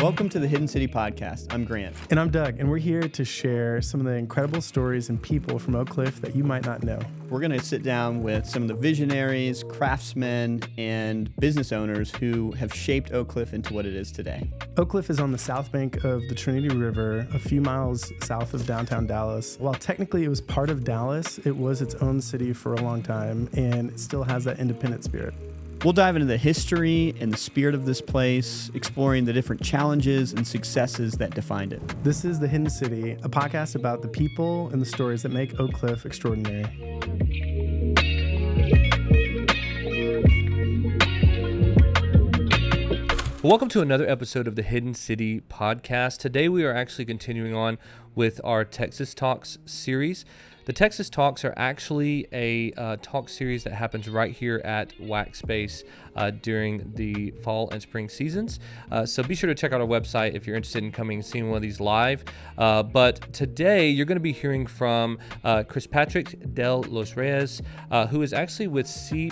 Welcome to the Hidden City Podcast. I'm Grant. And I'm Doug, and we're here to share some of the incredible stories and people from Oak Cliff that you might not know. We're going to sit down with some of the visionaries, craftsmen, and business owners who have shaped Oak Cliff into what it is today. Oak Cliff is on the south bank of the Trinity River, a few miles south of downtown Dallas. While technically it was part of Dallas, it was its own city for a long time, and it still has that independent spirit. We'll dive into the history and the spirit of this place, exploring the different challenges and successes that defined it. This is The Hidden City, a podcast about the people and the stories that make Oak Cliff extraordinary. Welcome to another episode of the Hidden City Podcast. Today we are actually continuing on with our Texas Talks series. The Texas Talks are actually a talk series that happens right here at Wax Space during the fall and spring seasons. So be sure to check out our website if you're interested in coming and seeing one of these live. But today you're going to be hearing from Crespatrick de los Reyes, who is actually with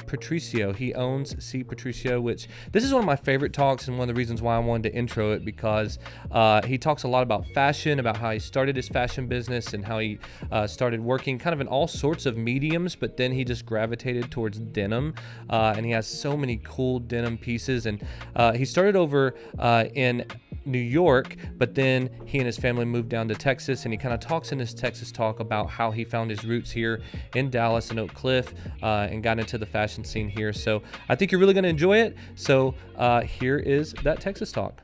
Patricio. He owns Patricio, which this is one of my favorite talks and one of the reasons why I wanted to intro it, because he talks a lot about fashion, about how he started his fashion business and how he started working kind of in all sorts of mediums, but then he just gravitated towards denim, and he has so many cool denim pieces. And he started over in New York, but then he and his family moved down to Texas, and he kind of talks in his Texas talk about how he found his roots here in Dallas and Oak Cliff and got into the fashion scene here. So I think you're really going to enjoy it. So here is that Texas talk.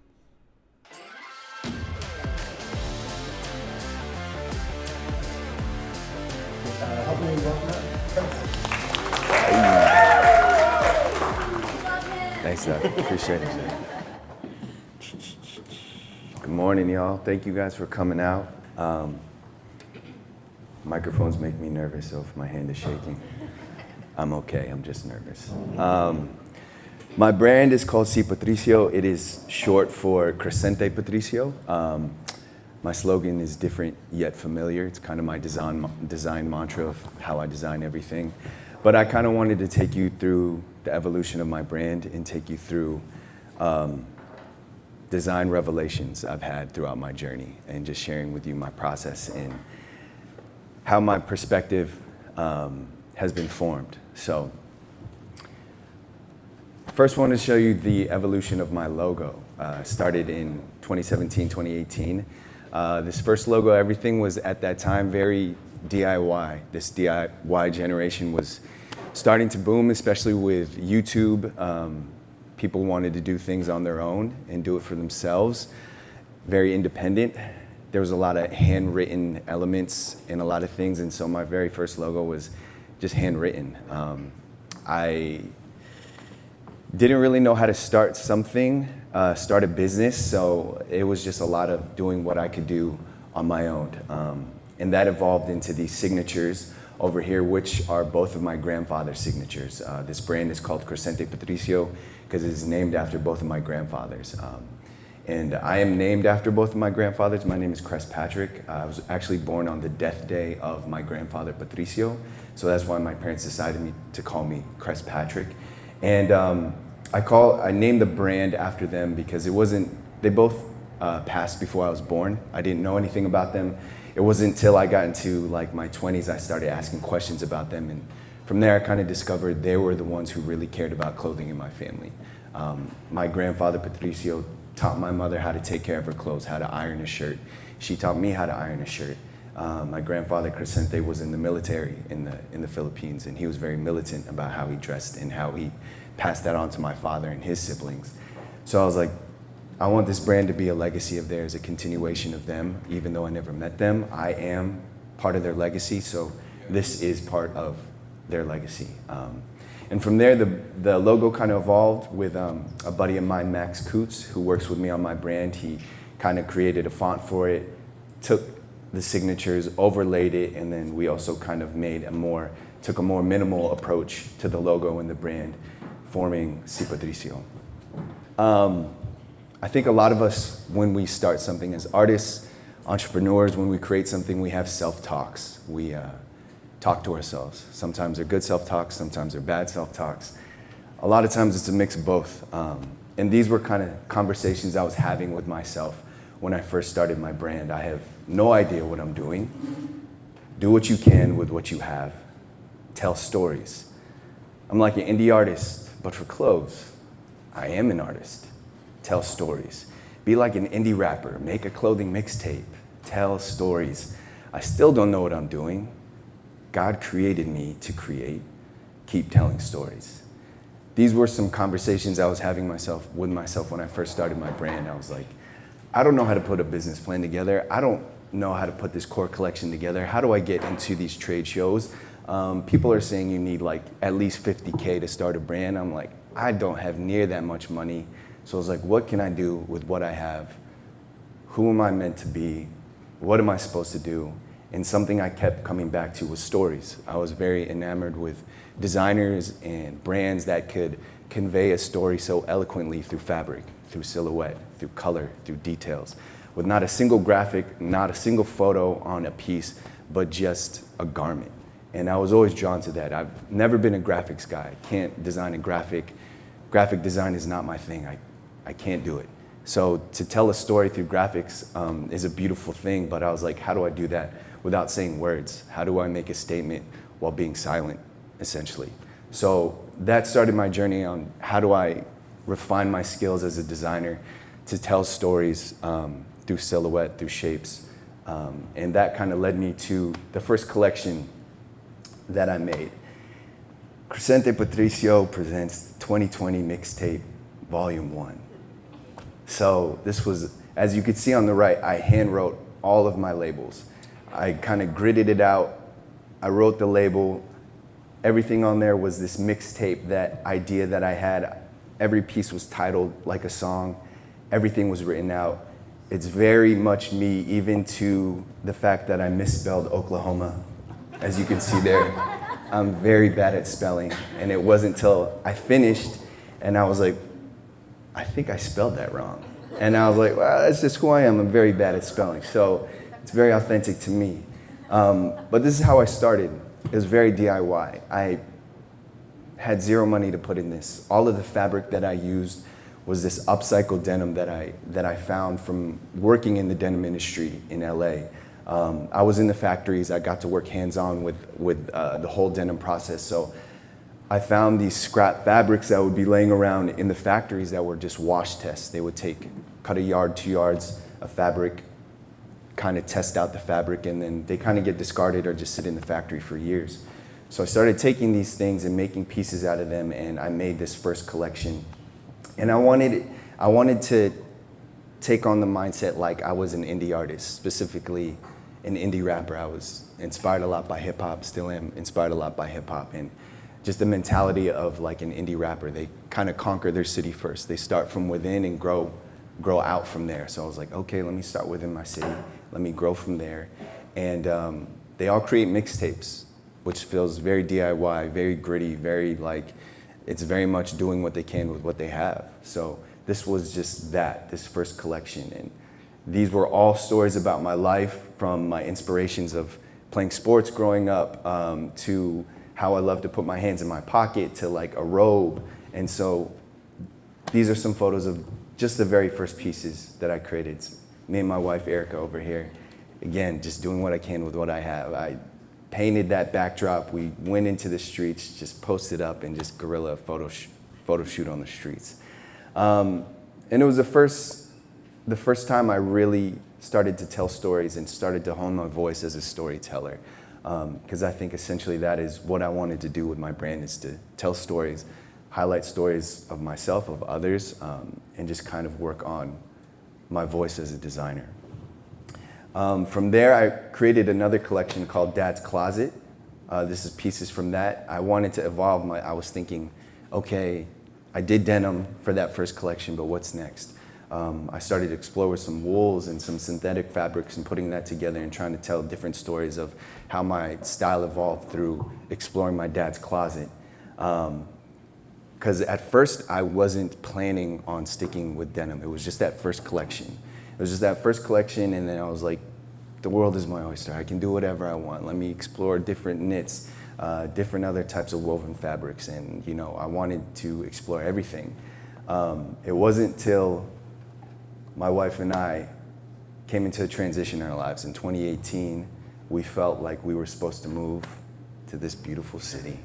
Thanks, Doug. Appreciate it. Good morning, y'all. Thank you guys for coming out. Microphones make me nervous, so if my hand is shaking, I'm okay. I'm just nervous. My brand is called Patricio. It is short for Crescente Patricio. My slogan is different yet familiar. It's kind of my design mantra of how I design everything. But I kind of wanted to take you through the evolution of my brand and take you through design revelations I've had throughout my journey, and just sharing with you my process and how my perspective has been formed. So first, I want to show you the evolution of my logo. Started in 2017, 2018. This first logo, everything was at that time very DIY. This DIY generation was starting to boom, especially with YouTube. People wanted to do things on their own and do it for themselves. Very independent. There was a lot of handwritten elements in a lot of things, and so my very first logo was just handwritten. I didn't really know how to start something, start a business, so it was just a lot of doing what I could do on my own. And that evolved into these signatures over here, which are both of my grandfather's signatures. This brand is called Crescente Patricio because it's named after both of my grandfathers. And I am named after both of my grandfathers. My name is Crespatrick. I was actually born on the death day of my grandfather, Patricio. So that's why my parents decided to call me Crespatrick. And I named the brand after them because they both passed before I was born. I didn't know anything about them. It wasn't until I got into like my 20s I started asking questions about them, and from there I kind of discovered they were the ones who really cared about clothing in my family. My grandfather Patricio taught my mother how to take care of her clothes, how to iron a shirt. She taught me how to iron a shirt. My grandfather Crescente was in the military in the Philippines, and he was very militant about how he dressed and how he passed that on to my father and his siblings. So I was like, I want this brand to be a legacy of theirs, a continuation of them. Even though I never met them, I am part of their legacy, so this is part of their legacy. And from there, the logo kind of evolved with a buddy of mine, Max Coots, who works with me on my brand. He kind of created a font for it, took the signatures, overlaid it, and then we also kind of took a more minimal approach to the logo and the brand, forming Patricio. I think a lot of us, when we start something as artists, entrepreneurs, when we create something, we have self-talks. We talk to ourselves. Sometimes they're good self-talks, sometimes they're bad self-talks. A lot of times it's a mix of both. And these were kind of conversations I was having with myself when I first started my brand. I have no idea what I'm doing. Do what you can with what you have. Tell stories. I'm like an indie artist, but for clothes. I am an artist. Tell stories. Be like an indie rapper. Make a clothing mixtape. Tell stories. I still don't know what I'm doing. God created me to create. Keep telling stories. These were some conversations I was having with myself when I first started my brand. I was like, I don't know how to put a business plan together. I don't know how to put this core collection together. How do I get into these trade shows? People are saying you need like at least $50K to start a brand. I'm like, I don't have near that much money. So I was like, what can I do with what I have? Who am I meant to be? What am I supposed to do? And something I kept coming back to was stories. I was very enamored with designers and brands that could convey a story so eloquently through fabric, through silhouette, through color, through details, with not a single graphic, not a single photo on a piece, but just a garment. And I was always drawn to that. I've never been a graphics guy. I can't design a graphic. Graphic design is not my thing. I can't do it. So to tell a story through graphics is a beautiful thing, but I was like, how do I do that without saying words? How do I make a statement while being silent, essentially? So that started my journey on how do I refine my skills as a designer to tell stories through silhouette, through shapes. And that kind of led me to the first collection that I made. Patricio presents 2020 Mixtape Volume 1. So this was, as you could see on the right, I hand wrote all of my labels. I kind of gridded it out. I wrote the label. Everything on there was this mixtape, that idea that I had. Every piece was titled like a song. Everything was written out. It's very much me, even to the fact that I misspelled Oklahoma. As you can see there, I'm very bad at spelling. And it wasn't until I finished and I was like, I think I spelled that wrong. And I was like, well, that's just who I am. I'm very bad at spelling. So it's very authentic to me. But this is how I started. It was very DIY. I had zero money to put in this. All of the fabric that I used was this upcycled denim that I found from working in the denim industry in LA. I was in the factories. I got to work hands-on with the whole denim process. So I found these scrap fabrics that would be laying around in the factories that were just wash tests. They would cut a yard, 2 yards of fabric, kind of test out the fabric, and then they kind of get discarded or just sit in the factory for years. So I started taking these things and making pieces out of them, and I made this first collection. And I wanted to take on the mindset like I was an indie artist, specifically an indie rapper. I was inspired a lot by hip hop, still am inspired a lot by hip hop, and just the mentality of like an indie rapper. They kind of conquer their city first. They start from within and grow out from there. So I was like, okay, let me start within my city. Let me grow from there. And they all create mixtapes, which feels very DIY, very gritty, very like, it's very much doing what they can with what they have. So this was just this first collection. And these were all stories about my life, from my inspirations of playing sports growing up to how I love to put my hands in my pocket, to like a robe. And so these are some photos of just the very first pieces that I created. It's me and my wife, Erica, over here. Again, just doing what I can with what I have. I painted that backdrop. We went into the streets, just posted up and just guerrilla photo shoot on the streets. And it was the first time I really started to tell stories and started to hone my voice as a storyteller. Because I think essentially that is what I wanted to do with my brand, is to tell stories, highlight stories of myself, of others, and just kind of work on my voice as a designer. From there, I created another collection called Dad's Closet. This is pieces from that. I wanted to evolve I was thinking, okay, I did denim for that first collection, but what's next? I started to explore with some wools and some synthetic fabrics and putting that together and trying to tell different stories of how my style evolved through exploring my dad's closet. Because at first I wasn't planning on sticking with denim. It was just that first collection. It was just that first collection, and then I was like, the world is my oyster. I can do whatever I want. Let me explore different knits, different other types of woven fabrics, and I wanted to explore everything. It wasn't till my wife and I came into a transition in our lives. In 2018, we felt like we were supposed to move to this beautiful city,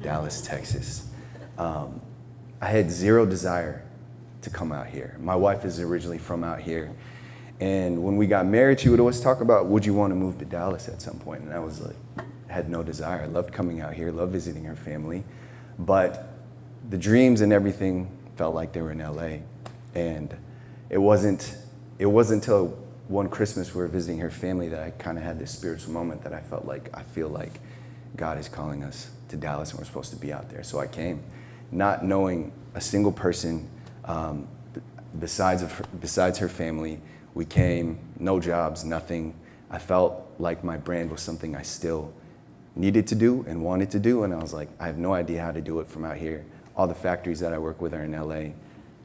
Dallas, Texas. I had zero desire to come out here. My wife is originally from out here. And when we got married, she would always talk about, would you want to move to Dallas at some point? And I was like, had no desire. I loved coming out here, loved visiting her family. But the dreams and everything felt like they were in LA. And it wasn't until one Christmas we were visiting her family that I kind of had this spiritual moment that I feel like God is calling us to Dallas and we're supposed to be out there. So I came, not knowing a single person besides her family. We came, no jobs, nothing. I felt like my brand was something I still needed to do and wanted to do, and I was like, I have no idea how to do it from out here. All the factories that I work with are in LA.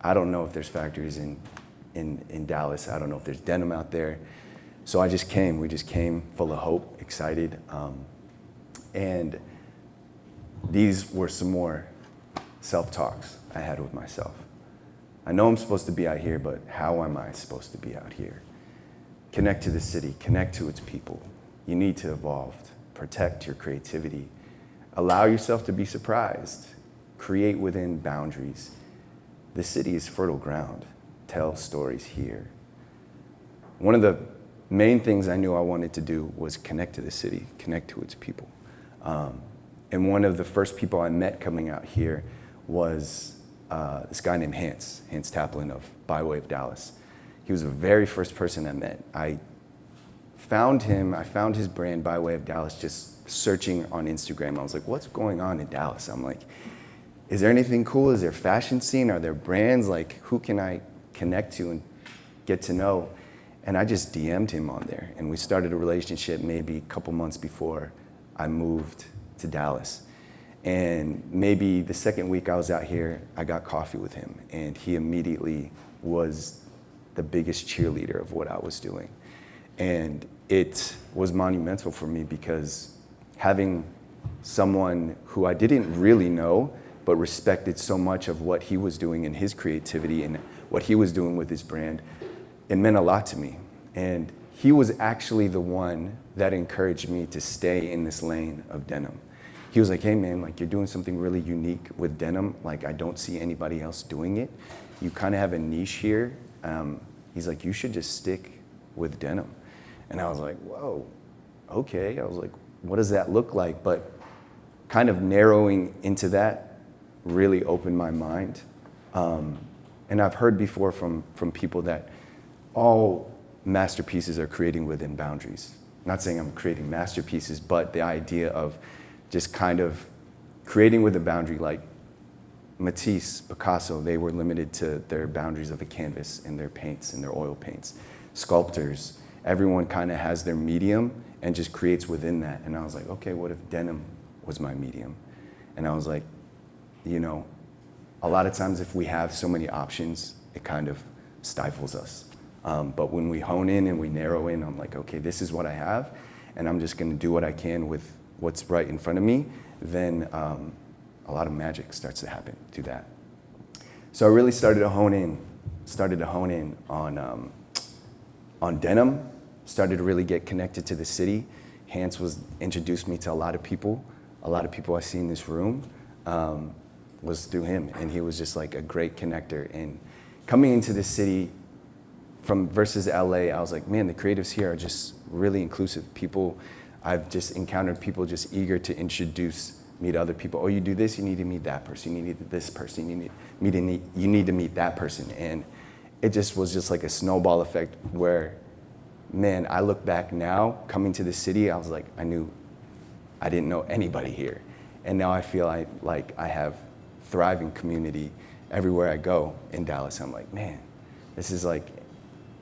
I don't know if there's factories in Dallas. I don't know if there's denim out there. So I just came. We just came full of hope, excited. And these were some more self-talks I had with myself. I know I'm supposed to be out here, but how am I supposed to be out here? Connect to the city, connect to its people. You need to evolve, protect your creativity. Allow yourself to be surprised. Create within boundaries. The city is fertile ground. Tell stories here. One of the main things I knew I wanted to do was connect to the city, connect to its people. And one of the first people I met coming out here was this guy named Hans Taplin of By Way of Dallas. He was the very first person I met. I found his brand By Way of Dallas just searching on Instagram. I was like, what's going on in Dallas? I'm like, is there anything cool? Is there a fashion scene? Are there brands? Like, who can I connect to and get to know? And I just DM'd him on there. And we started a relationship maybe a couple months before I moved to Dallas. And maybe the second week I was out here, I got coffee with him, and he immediately was the biggest cheerleader of what I was doing. And it was monumental for me because having someone who I didn't really know, but respected so much of what he was doing in his creativity and what he was doing with his brand, it meant a lot to me. And he was actually the one that encouraged me to stay in this lane of denim. He was like, hey man, like you're doing something really unique with denim. Like I don't see anybody else doing it. You kind of have a niche here. He's like, you should just stick with denim. And I was like, whoa, okay. I was like, what does that look like? But kind of narrowing into that really opened my mind. And I've heard before from people that all masterpieces are creating within boundaries. Not saying I'm creating masterpieces, but the idea of just kind of creating with a boundary. Like Matisse, Picasso, they were limited to their boundaries of a canvas and their paints and their oil paints. Sculptors, everyone kind of has their medium and just creates within that. And I was like, okay, what if denim was my medium? And I was like, you know, a lot of times if we have so many options, it kind of stifles us. But when we hone in and we narrow in, I'm like, okay, this is what I have, and I'm just gonna do what I can with what's right in front of me, then a lot of magic starts to happen through that. So I really started to hone in on denim, started to really get connected to the city. Hans introduced me to a lot of people I see in this room was through him, and he was just like a great connector. And coming into the city versus LA, I was like, man, the creatives here are just really inclusive. I've just encountered people just eager to introduce me to other people. Oh, you do this, you need to meet that person. You need this person, you need to meet that person. And it just was just like a snowball effect where, man, I look back now, coming to the city, I was like, I didn't know anybody here. And now I feel like I have thriving community everywhere I go in Dallas. I'm like, man, this is like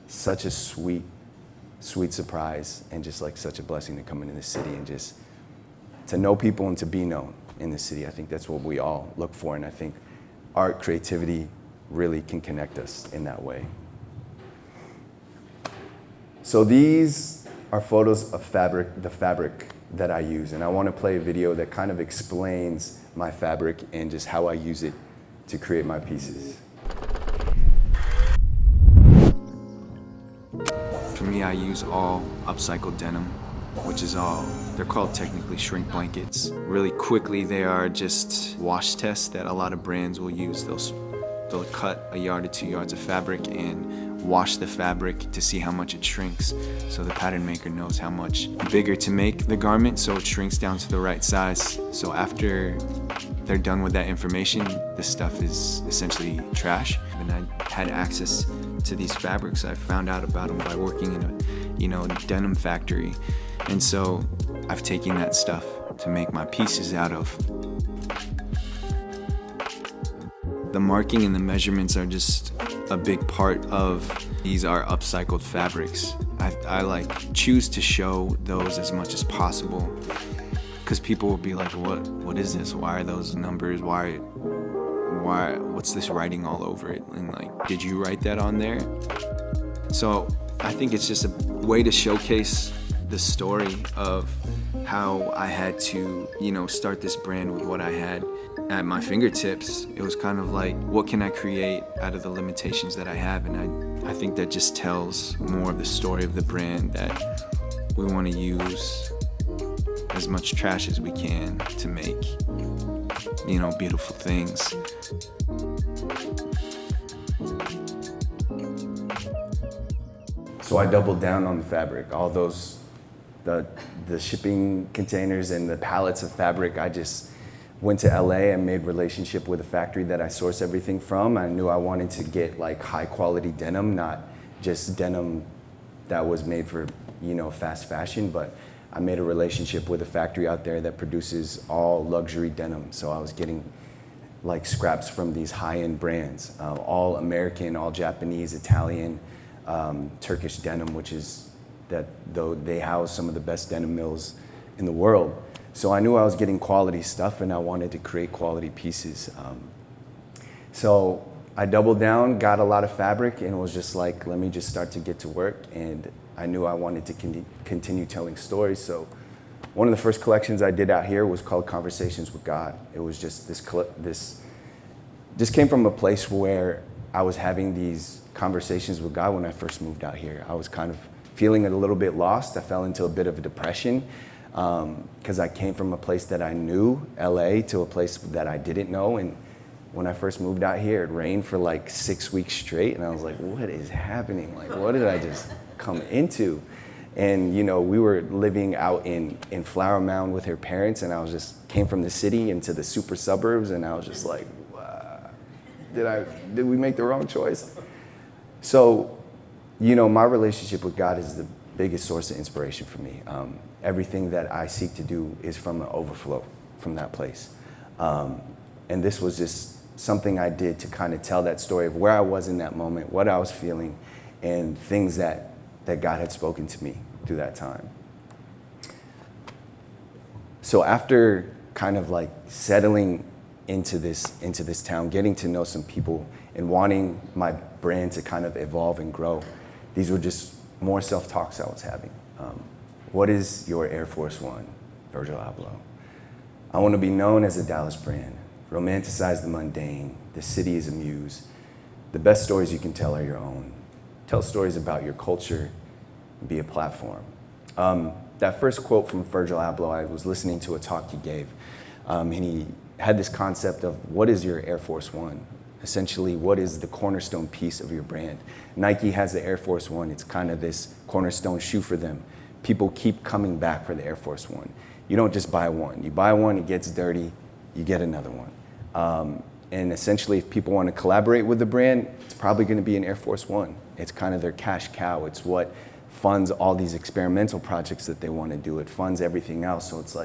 such a sweet surprise, and just like such a blessing to come into the city and just to know people and to be known in the city. I think that's what we all look for, and I think art, creativity really can connect us in that way. So these are photos of the fabric that I use, and I want to play a video that kind of explains my fabric and just how I use it to create my pieces. I use all upcycled denim, which is they're called technically shrink blankets. Really quickly, they are just wash tests that a lot of brands will use. They'll cut 1 yard to 2 yards of fabric and wash the fabric to see how much it shrinks. So the pattern maker knows how much bigger to make the garment so it shrinks down to the right size. So after they're done with that information, this stuff is essentially trash. And I had access to these fabrics. I found out about them by working in a denim factory. And so I've taken that stuff to make my pieces out of. The marking and the measurements are just a big part of these are upcycled fabrics. I choose to show those as much as possible because people will be like, what is this? Why are those numbers? What's this writing all over it? And did you write that on there? So I think it's just a way to showcase the story of how I had to, start this brand with what I had at my fingertips. It was kind of like, what can I create out of the limitations that I have? And I think that just tells more of the story of the brand, that we want to use as much trash as we can to make, beautiful things. So I doubled down on the fabric, all those, the shipping containers and the pallets of fabric. I just went to LA and made relationship with a factory that I source everything from. I knew I wanted to get high quality denim, not just denim that was made for, fast fashion, but I made a relationship with a factory out there that produces all luxury denim. So I was getting scraps from these high-end brands, all American, all Japanese, Italian, Turkish denim, which is though they house some of the best denim mills in the world. So I knew I was getting quality stuff and I wanted to create quality pieces. So I doubled down, got a lot of fabric, and was just let me just start to get to work. And I knew I wanted to continue telling stories. So one of the first collections I did out here was called Conversations with God. It was just this came from a place where I was having these conversations with God when I first moved out here. I was kind of feeling a little bit lost. I fell into a bit of a depression because I came from a place that I knew, LA, to a place that I didn't know. And when I first moved out here, it rained for 6 weeks straight. And I was like, what is happening? What did I just come into? And, we were living out in Flower Mound with her parents, and I was just came from the city into the super suburbs, and I was just like, wow, did we make the wrong choice? So, my relationship with God is the biggest source of inspiration for me. Everything that I seek to do is from an overflow from that place. And this was just something I did to kind of tell that story of where I was in that moment, what I was feeling, and things that God had spoken to me through that time. So after kind of settling into this town, getting to know some people, and wanting my brand to kind of evolve and grow, these were just more self-talks I was having. What is your Air Force One, Virgil Abloh? I want to be known as a Dallas brand. Romanticize the mundane. The city is a muse. The best stories you can tell are your own. Tell stories about your culture and be a platform. That first quote from Virgil Abloh, I was listening to a talk he gave, and he had this concept of what is your Air Force One? Essentially, what is the cornerstone piece of your brand? Nike has the Air Force One. It's kind of this cornerstone shoe for them. People keep coming back for the Air Force One. You don't just buy one. You buy one, it gets dirty, you get another one. And essentially, if people want to collaborate with the brand, it's probably going to be an Air Force One. It's kind of their cash cow. It's what funds all these experimental projects that they want to do. It funds everything else. So it's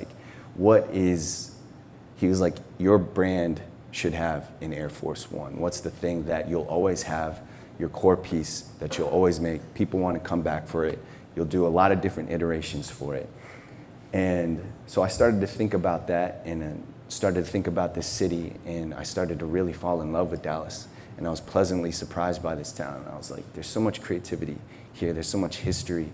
he was like, your brand should have an Air Force One. What's the thing that you'll always have, your core piece that you'll always make? People want to come back for it. You'll do a lot of different iterations for it. And so I started to think about that, and then started to think about this city, and I started to really fall in love with Dallas. And I was pleasantly surprised by this town. I was like, there's so much creativity here. There's so much history.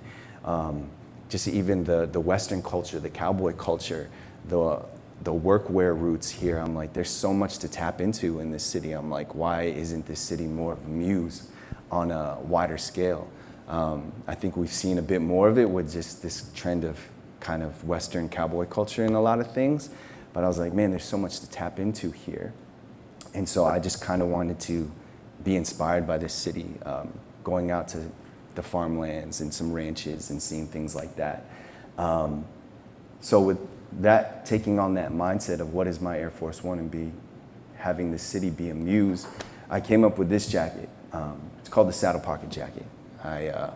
Just even the Western culture, the cowboy culture, the workwear roots here. I'm like, there's so much to tap into in this city. I'm like, why isn't this city more of a muse on a wider scale? I think we've seen a bit more of it with just this trend of kind of Western cowboy culture in a lot of things. But I was like, man, there's so much to tap into here. And so I just kind of wanted to be inspired by this city, going out to the farmlands and some ranches and seeing things like that. So with that, taking on that mindset of what is my Air Force One and having the city be a muse, I came up with this jacket. It's called the Saddle Pocket Jacket. I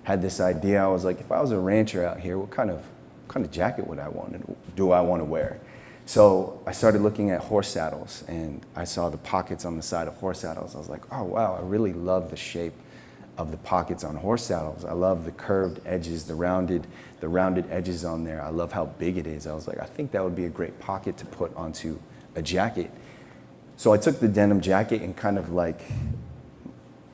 had this idea. I was like, if I was a rancher out here, what kind of jacket would I want to wear? So I started looking at horse saddles, and I saw the pockets on the side of horse saddles. I was like, oh wow, I really love the shape of the pockets on horse saddles. I love the curved edges, the rounded edges on there. I love how big it is. I was like, I think that would be a great pocket to put onto a jacket. So I took the denim jacket and kind of like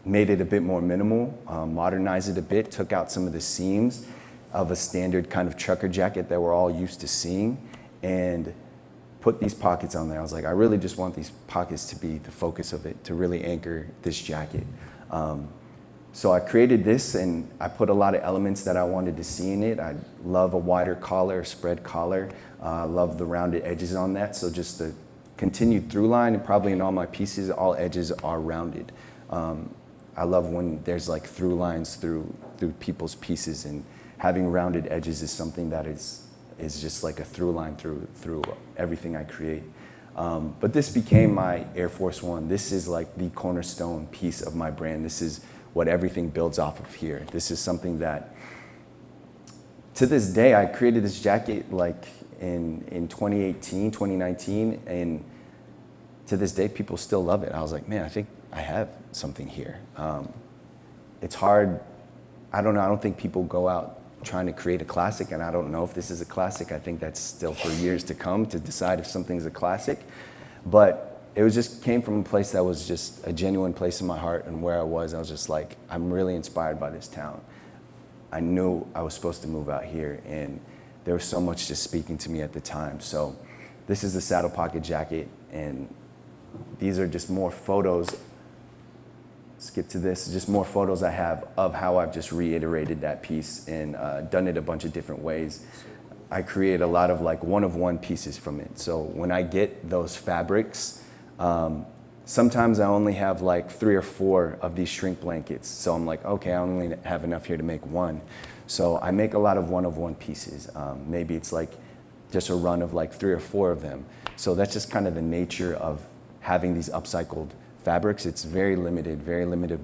made it a bit more minimal, modernized it a bit, took out some of the seams of a standard kind of trucker jacket that we're all used to seeing, and put these pockets on there. I was like, I really just want these pockets to be the focus of it, to really anchor this jacket. So I created this, and I put a lot of elements that I wanted to see in it. I love a wider collar, a spread collar. I love the rounded edges on that. So just the continued through line, and probably in all my pieces, all edges are rounded. I love when there's like through lines through people's pieces, and having rounded edges is something that is just like a through line through everything I create. But this became my Air Force One. This is like the cornerstone piece of my brand. This is what everything builds off of here. This is something that, to this day, I created this jacket like in 2018, 2019, and to this day, people still love it. I was like, man, I think I have something here. It's hard. I don't know. I don't think people go out trying to create a classic, and I don't know if this is a classic. I think that's still for years to come to decide if something's a classic. But it was just came from a place that was just a genuine place in my heart, and where I was just like, I'm really inspired by this town. I knew I was supposed to move out here, and there was so much just speaking to me at the time. So this is the Saddle Pocket Jacket, and these are just more photos. Skip to this, just more photos I have of how I've just reiterated that piece and done it a bunch of different ways. I create a lot of like one-of-one pieces from it. So when I get those fabrics, sometimes I only have like 3 or 4 of these shrink blankets. So I'm like, okay, I only have enough here to make one. So I make a lot of one-of-one pieces. Maybe it's like just a run of like 3 or 4 of them. So that's just kind of the nature of having these upcycled fabrics. It's very limited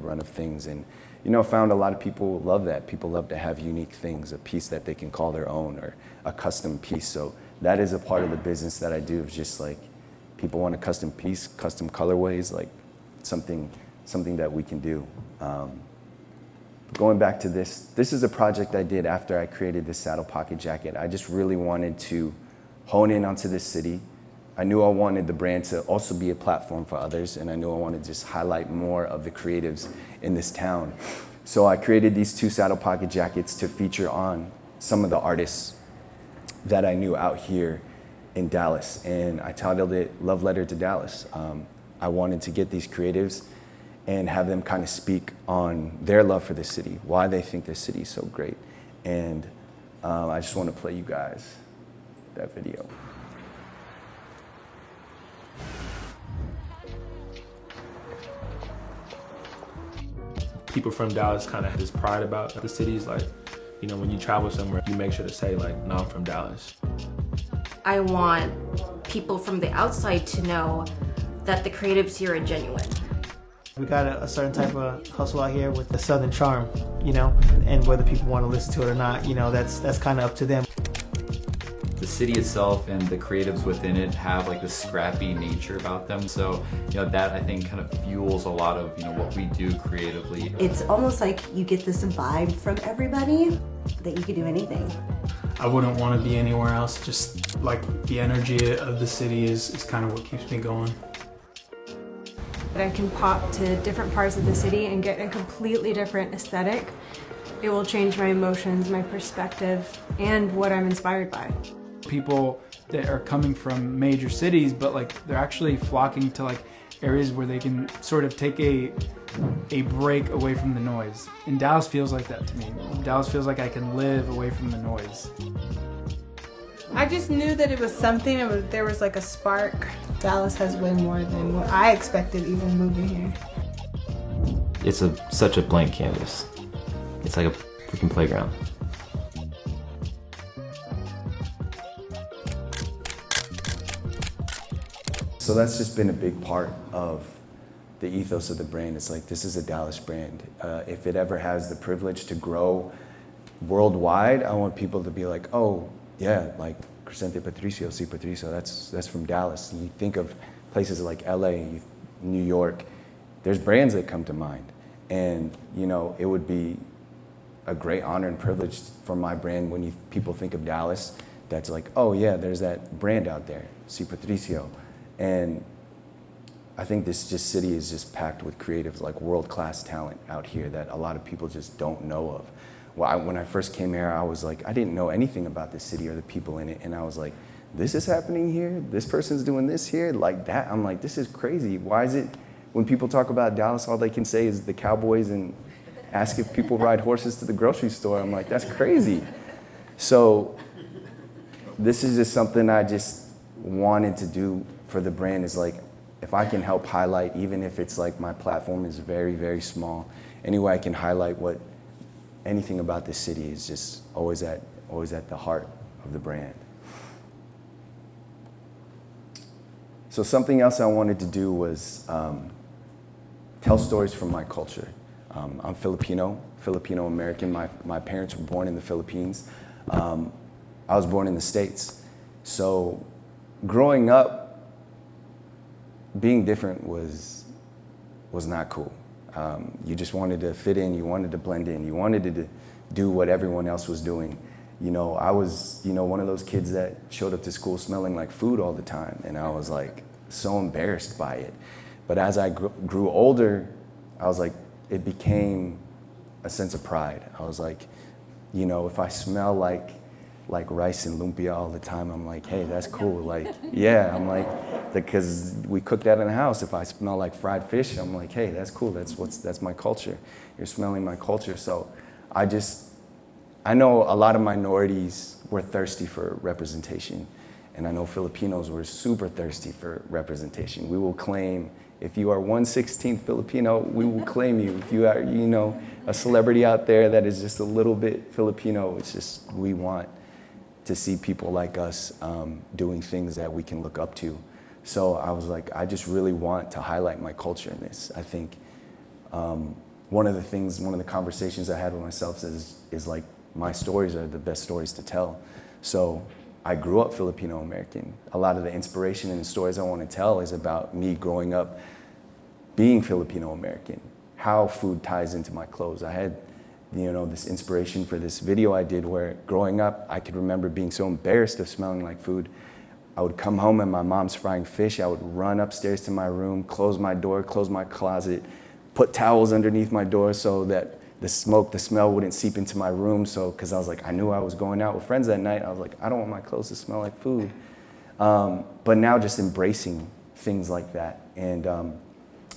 run of things. And, you know, found a lot of people love that. People love to have unique things, a piece that they can call their own, or a custom piece. So that is a part of the business that I do, of just like, people want a custom piece, custom colorways, like something that we can do. Going back to this is a project I did after I created this Saddle Pocket Jacket. I just really wanted to hone in onto this city. I knew I wanted the brand to also be a platform for others, and I knew I wanted to just highlight more of the creatives in this town. So I created these 2 Saddle Pocket Jackets to feature on some of the artists that I knew out here in Dallas, and I titled it Love Letter to Dallas. I wanted to get these creatives and have them kind of speak on their love for the city, why they think this city is so great. And I just want to play you guys that video. People from Dallas kind of have this pride about the cities. Like, you know, when you travel somewhere, you make sure to say like, no, I'm from Dallas. I want people from the outside to know that the creatives here are genuine. We got a certain type of hustle out here with the Southern charm, you know, and whether people want to listen to it or not, you know, that's kind of up to them. The city itself and the creatives within it have like this scrappy nature about them. So, you know, that I think kind of fuels a lot of, you know, what we do creatively. It's almost like you get this vibe from everybody that you could do anything. I wouldn't want to be anywhere else. Just like the energy of the city is kind of what keeps me going. That I can pop to different parts of the city and get a completely different aesthetic. It will change my emotions, my perspective, and what I'm inspired by. People that are coming from major cities, but like they're actually flocking to like areas where they can sort of take a a break away from the noise. And Dallas feels like that to me. Dallas feels like I can live away from the noise. I just knew that it was something, there was like a spark. Dallas has way more than what I expected even moving here. It's such a blank canvas. It's like a freaking playground. So that's just been a big part of the ethos of the brand. It's like, this is a Dallas brand. If it ever has the privilege to grow worldwide, I want people to be like, oh yeah, like Patricio, Patricio, that's from Dallas. And you think of places like LA, New York, there's brands that come to mind. And you know, it would be a great honor and privilege for my brand when people think of Dallas, that's like, oh yeah, there's that brand out there, Patricio. And I think this city is just packed with creatives, like world-class talent out here that a lot of people just don't know of. Well, when I first came here, I was like, I didn't know anything about this city or the people in it. And I was like, this is happening here? This person's doing this here? Like that? I'm like, this is crazy. Why is it, when people talk about Dallas, all they can say is the Cowboys and ask if people ride horses to the grocery store? I'm like, that's crazy. So this is just something I just wanted to do for the brand, is like, if I can help highlight, even if it's like my platform is very, very small, any way I can highlight anything about this city is just always at the heart of the brand. So something else I wanted to do was tell stories from my culture. I'm Filipino American. My parents were born in the Philippines. I was born in the States. So growing up, being different was not cool. You just wanted to fit in, you wanted to blend in, you wanted to do what everyone else was doing. You know, I was, one of those kids that showed up to school smelling like food all the time, and I was like so embarrassed by it. But as I grew older, I was like, it became a sense of pride. I was like, if I smell like rice and lumpia all the time, I'm like, hey, that's cool. Like, yeah, I'm like, because we cook that in the house. If I smell like fried fish, I'm like, hey, that's cool. That's my culture. You're smelling my culture. So I know a lot of minorities were thirsty for representation. And I know Filipinos were super thirsty for representation. We will claim, if you are 1/16 Filipino, we will claim you. If you are, a celebrity out there that is just a little bit Filipino, it's just, we want to see people like us doing things that we can look up to. So I was like, I just really want to highlight my culture in this. I think one of the conversations I had with myself is like, my stories are the best stories to tell. So I grew up Filipino American. A lot of the inspiration and the stories I want to tell is about me growing up being Filipino American, how food ties into my clothes. I had this inspiration for this video I did where growing up, I could remember being so embarrassed of smelling like food. I would come home and my mom's frying fish. I would run upstairs to my room, close my door, close my closet, put towels underneath my door so that the smell wouldn't seep into my room. So, because I was like, I knew I was going out with friends that night. I was like, I don't want my clothes to smell like food. But now just embracing things like that. And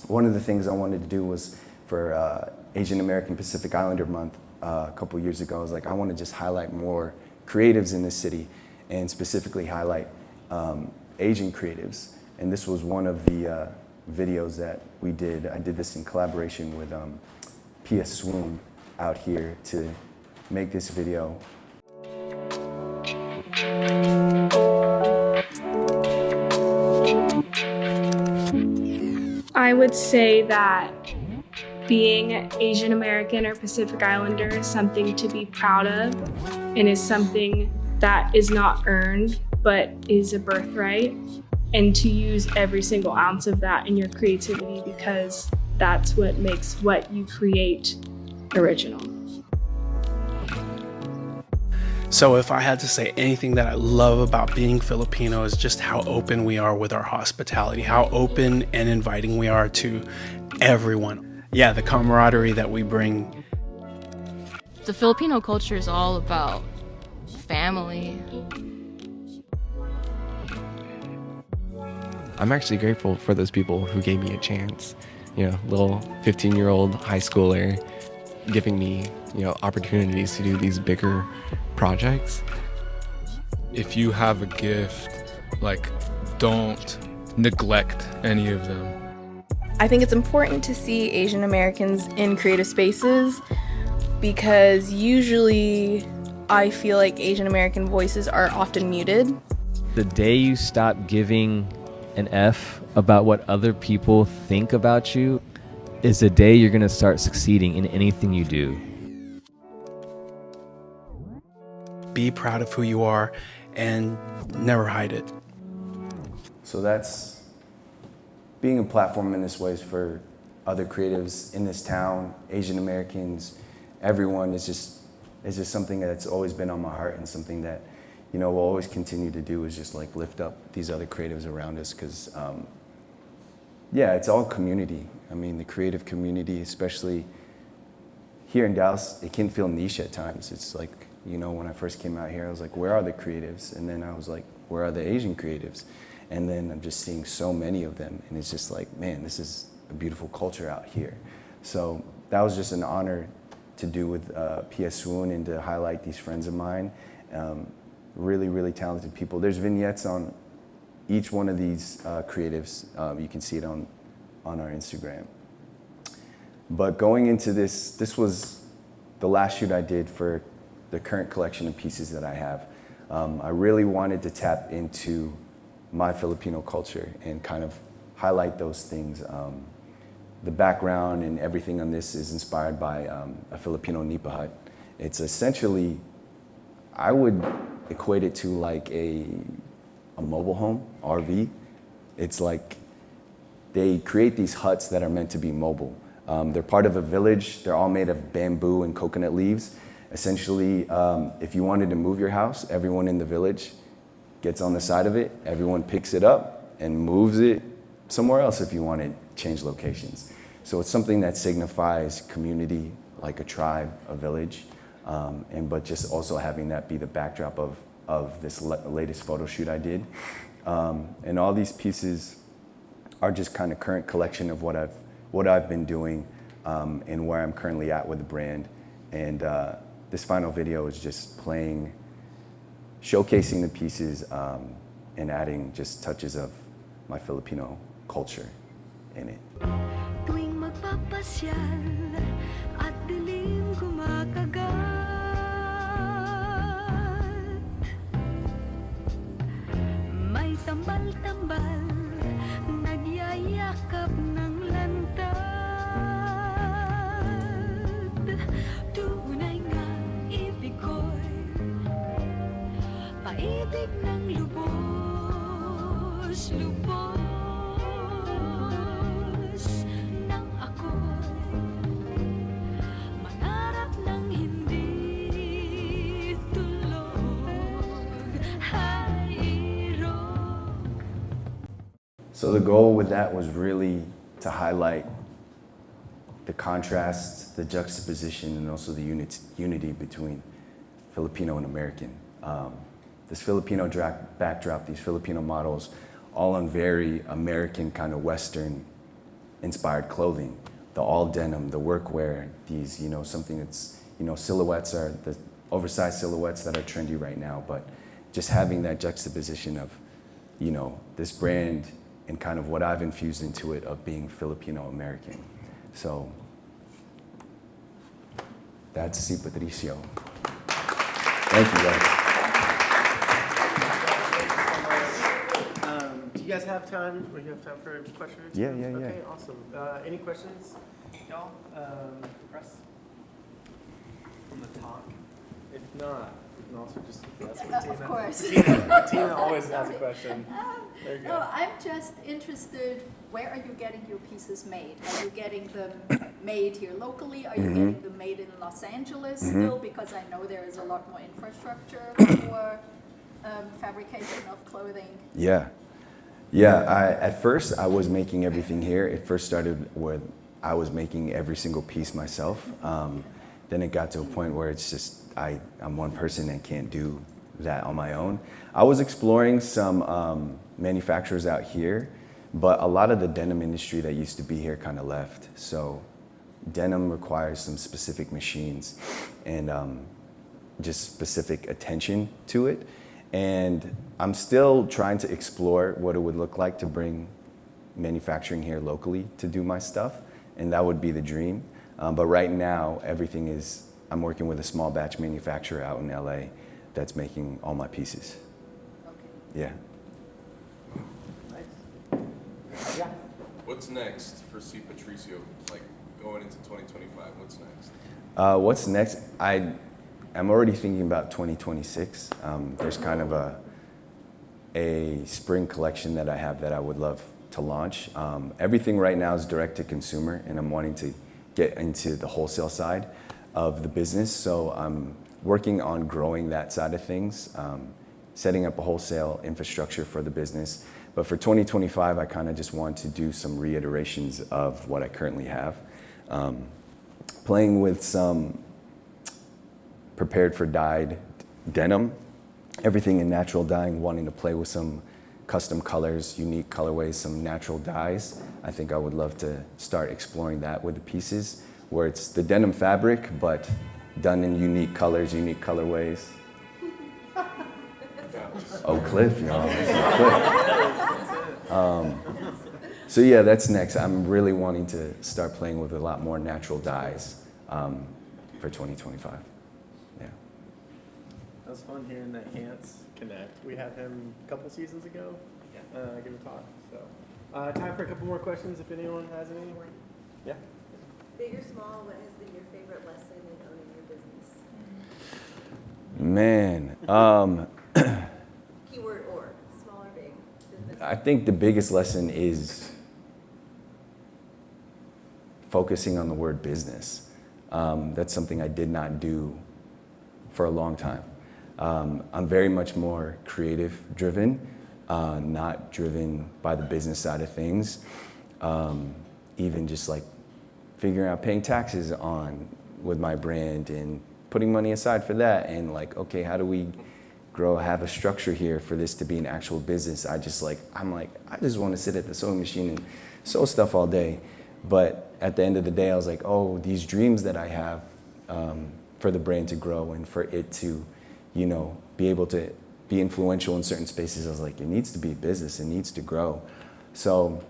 one of the things I wanted to do was for Asian American Pacific Islander Month a couple years ago, I was like, I want to just highlight more creatives in this city and specifically highlight Asian creatives. And this was one of the videos that we did. I did this in collaboration with Pia Swoon out here to make this video. I would say that being Asian American or Pacific Islander is something to be proud of and is something that is not earned but is a birthright, and to use every single ounce of that in your creativity because that's what makes what you create original. So if I had to say anything that I love about being Filipino is just how open we are with our hospitality, how open and inviting we are to everyone. Yeah, the camaraderie that we bring. The Filipino culture is all about family. I'm actually grateful for those people who gave me a chance little 15-year-old high schooler, giving me, opportunities to do these bigger projects. If you have a gift, don't neglect any of them. I think it's important to see Asian Americans in creative spaces because usually I feel like Asian American voices are often muted. The day you stop giving an F about what other people think about you is the day you're going to start succeeding in anything you do. Be proud of who you are and never hide it. So that's being a platform in this way for other creatives in this town, Asian Americans, everyone is just something that's always been on my heart and something that, we'll always continue to do is just lift up these other creatives around us because, it's all community. I mean, the creative community, especially here in Dallas, it can feel niche at times. It's when I first came out here, I was like, where are the creatives? And then I was like, where are the Asian creatives? And then I'm just seeing so many of them. And it's just man, this is a beautiful culture out here. So that was just an honor to do with PSUN and to highlight these friends of mine. Really, really talented people. There's vignettes on each one of these creatives. You can see it on our Instagram. But going into this was the last shoot I did for the current collection of pieces that I have. I really wanted to tap into my Filipino culture and kind of highlight those things. The background and everything on this is inspired by a Filipino nipa hut. It's essentially, I would equate it to a mobile home, RV. It's they create these huts that are meant to be mobile. They're part of a village. They're all made of bamboo and coconut leaves. Essentially, if you wanted to move your house, everyone in the village gets on the side of it, everyone picks it up and moves it somewhere else if you want to change locations. So it's something that signifies community, like a tribe, a village, but just also having that be the backdrop of this latest photo shoot I did. And all these pieces are just kind of current collection of what I've been doing and where I'm currently at with the brand. And this final video is just showcasing the pieces and adding just touches of my Filipino culture in it. Tuwing magpapasyal at dilim kumakagat, may tambal-tambal nagyayakap ng lantad. Tunay nga ibig ko'y paibig ng lubos, lubos nang ako'y mangarap ng hindi tulog, hayro. So the goal with that was really to highlight the contrast, the juxtaposition, and also the unity between Filipino and American. This Filipino backdrop, these Filipino models, all in very American kind of Western inspired clothing. The all denim, the workwear, these, something that's, silhouettes are the oversized silhouettes that are trendy right now, but just having that juxtaposition of, this brand and kind of what I've infused into it of being Filipino American. So that's si Patricio. Thank you guys. Do you guys have time? Or you have time for a question or two? Yeah. Okay, awesome. Any questions, y'all? Press? From the talk? If not, we can also just ask Martina. Of course. Martina always has a question. There you go. No, I'm just interested, where are you getting your pieces made? Are you getting them made here locally? Are you getting them made in Los Angeles still? Because I know there is a lot more infrastructure for fabrication of clothing. Yeah. At first, I was making everything here. It first started with I was making every single piece myself. Then it got to a point where it's just I'm one person and can't do that on my own. I was exploring some manufacturers out here, But a lot of the denim industry that used to be here kind of left. So denim requires some specific machines and just specific attention to it. And I'm still trying to explore what it would look like to bring manufacturing here locally to do my stuff. And that would be the dream. But right now, everything is, I'm working with a small batch manufacturer out in LA that's making all my pieces. Yeah. Yeah. What's next for C. Patricio? Like going into 2025, what's next? What's next? I'm already thinking about 2026. There's kind of a spring collection that I have that I would love to launch. Everything right now is direct to consumer, and I'm wanting to get into the wholesale side of the business. So I'm working on growing that side of things, setting up a wholesale infrastructure for the business. But for 2025, I kind of just want to do some reiterations of what I currently have. Playing with some prepared for dyed denim, everything in natural dyeing, wanting to play with some custom colors, unique colorways, some natural dyes. I think I would love to start exploring that with the pieces, where it's the denim fabric, but done in unique colors, unique colorways. Oak Cliff, y'all. So yeah, that's next. I'm really wanting to start playing with a lot more natural dyes for 2025. Yeah. That was fun hearing that Ants connect. We had him a couple seasons ago. Give a talk. So, time for a couple more questions if anyone has any. Yeah. Big or small, what has been your favorite lesson in owning your business? Man. Keyword or, small or big? Business. I think the biggest lesson is focusing on the word business. That's something I did not do for a long time. I'm very much more creative driven, not driven by the business side of things. Even just like figuring out paying taxes on with my brand and putting money aside for that, and like, okay, how do we grow, have a structure here for this to be an actual business? I just want to sit at the sewing machine and sew stuff all day. But at the end of the day, I was like, oh, these dreams that I have for the brand to grow and for it to, be able to be influential in certain spaces, I was like, it needs to be a business, it needs to grow. So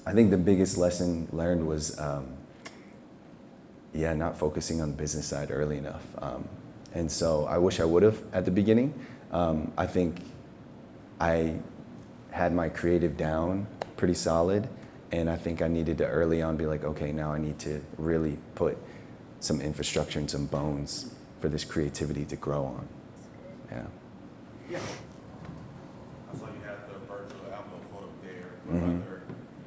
I think the biggest lesson learned was, not focusing on the business side early enough. And so I wish I would have at the beginning. I think I had my creative down pretty solid, and I think I needed to early on be like, okay, now I need to really put some infrastructure and some bones for this creativity to grow on. Yeah. Yeah. I saw you had the Virgil Abloh photo there. What other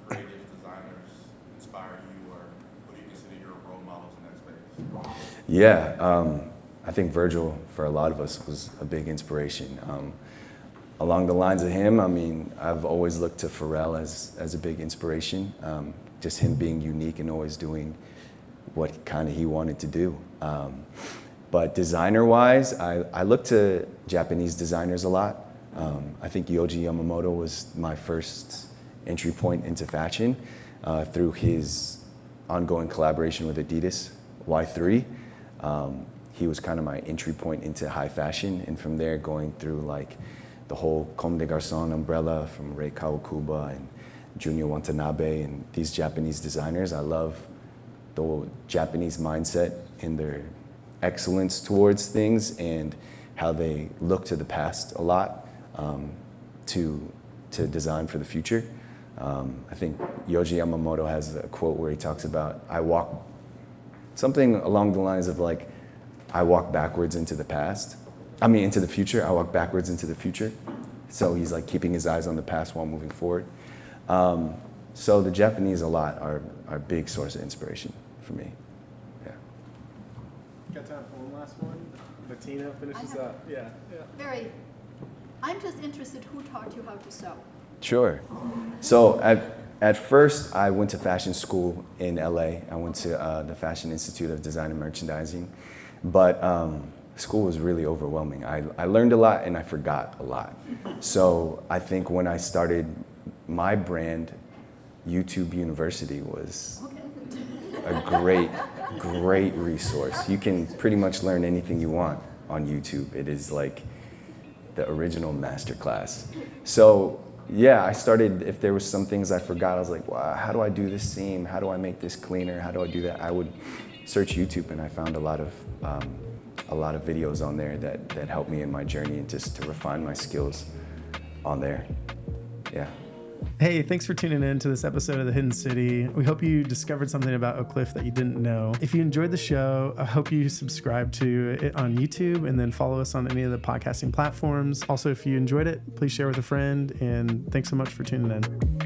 creative designers inspire you, or what do you consider your role models in that space? Yeah, I think Virgil, for a lot of us, was a big inspiration. Along the lines of him, I mean, I've always looked to Pharrell as a big inspiration. Just him being unique and always doing what kind of he wanted to do. But designer-wise, I look to Japanese designers a lot. I think Yohji Yamamoto was my first entry point into fashion through his ongoing collaboration with Adidas, Y3. He was kind of my entry point into high fashion, and from there going through like the whole Comme des Garçons umbrella from Rei Kawakubo and Junya Watanabe and these Japanese designers. I love the Japanese mindset and their excellence towards things and how they look to the past a lot to design for the future. I think Yohji Yamamoto has a quote where he talks about, something along the lines of like, I walk backwards into the past. Into the future. I walk backwards into the future. So he's like keeping his eyes on the past while moving forward. So the Japanese a lot are a big source of inspiration for me. Yeah. Got time for one last one? Bettina finishes up. Yeah. I'm just interested, who taught you how to sew? Sure. So at first, I went to fashion school in LA. I went to the Fashion Institute of Design and Merchandising. But school was really overwhelming. I learned a lot and I forgot a lot. So I think when I started my brand YouTube University was a great resource. You can pretty much learn anything you want on YouTube. It is like the original masterclass. So yeah, I started, if there was some things I forgot, I was like, wow, how do I do this seam? How do I make this cleaner? How do I do that? I would search YouTube, and I found a lot of videos on there that helped me in my journey and just to refine my skills on there. Yeah. Hey, thanks for tuning in to this episode of The Hidden City. We hope you discovered something about Oak Cliff that you didn't know. If you enjoyed the show, I hope you subscribe to it on YouTube and then follow us on any of the podcasting platforms. Also, if you enjoyed it, please share with a friend, and thanks so much for tuning in.